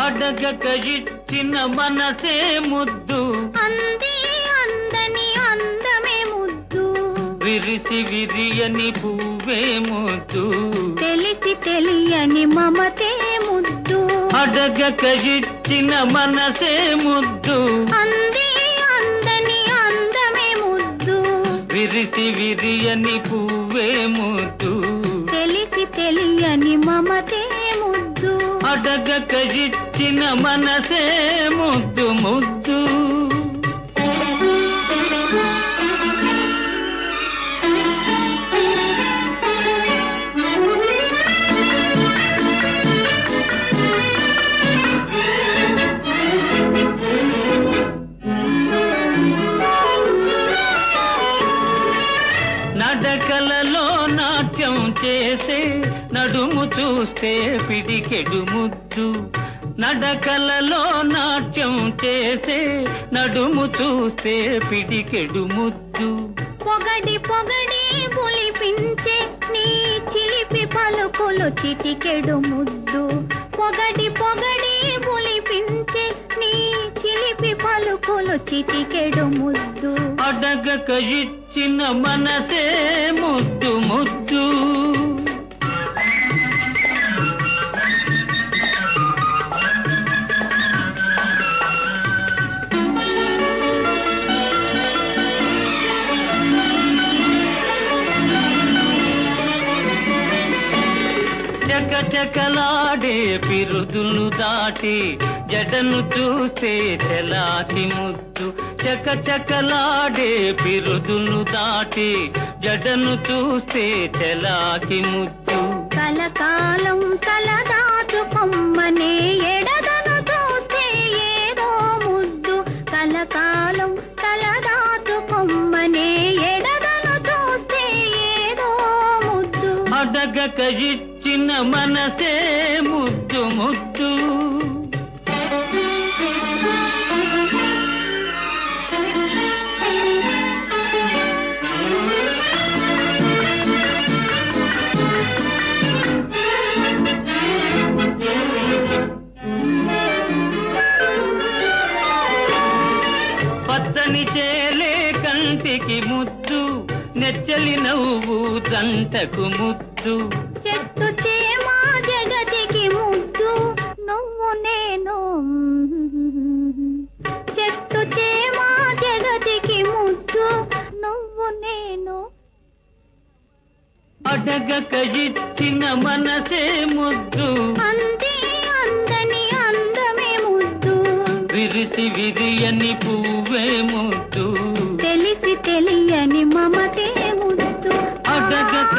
అడగక ఇచ్చిన మనసే ముద్దు, అంది అందని అందమే ముద్దు, విరిసి విరియని పువ్వే ముద్దు, తెలిసి తెలియని మమతే ముద్దు. అడగక ఇచ్చిన మనసే ముద్దు, అంది అందని అందమే ముద్దు, విరిసి విరియని పువ్వే ముద్దు, తెలిసి తెలియని మమతే ముద్దు. అడగక ఇచ్చిన మనసే ముద్దు ముద్దు. నడకలలో నాట్యం చేసే నడుము చూస్తే పిడికెడు ముద్దు, నడకలలో నాట్యం చేసే నడుము చూస్తే పిడికెడు ముద్దు. పొగడి పొగడి పులిపించే నీ చిలిపి పలుకులు చిటికెడు ముద్దు, పొగడి పొగడి పులిపించే నీ చిలిపి పలుకులు చిటికెడు ముద్దు. అడగక ఇచ్చిన మనసే ముద్దు ముద్దు. చకచకలాడే పిరుదులు దాటి జడను చూస్తే చెలాటి ముద్దు, చకచకలాడే పిరుదులు దాటి జడను చూస్తే చెలాటి ముద్దు. కలకాలం కలదాచుకొమ్మనే ఎడదను చూస్తే ఏదో ముద్దు, కలకాలం కలదాచుకొమ్మనే ఎడదను చూస్తే ఏదో ముద్దు. అడగక ఇచ్చిన మనసే ముద్దు ముద్దు. పచ్చని చేలే కంటికి ముద్దు, నెచ్చలి నవ్వు జంటకు ముద్దు, చెట్టు చేమా జగతికి ముద్దు, నువ్వు నేను. చెట్టు చేమా జగతికి ముద్దు, నువ్వు నేను. అడగక ఇచ్చిన మనసే ముద్దు, అంది అందని అందమే ముద్దు, విరిసి విరియని పువ్వే ముద్దు, తెలిసి తెలియని మమతే ముద్దు. అడగక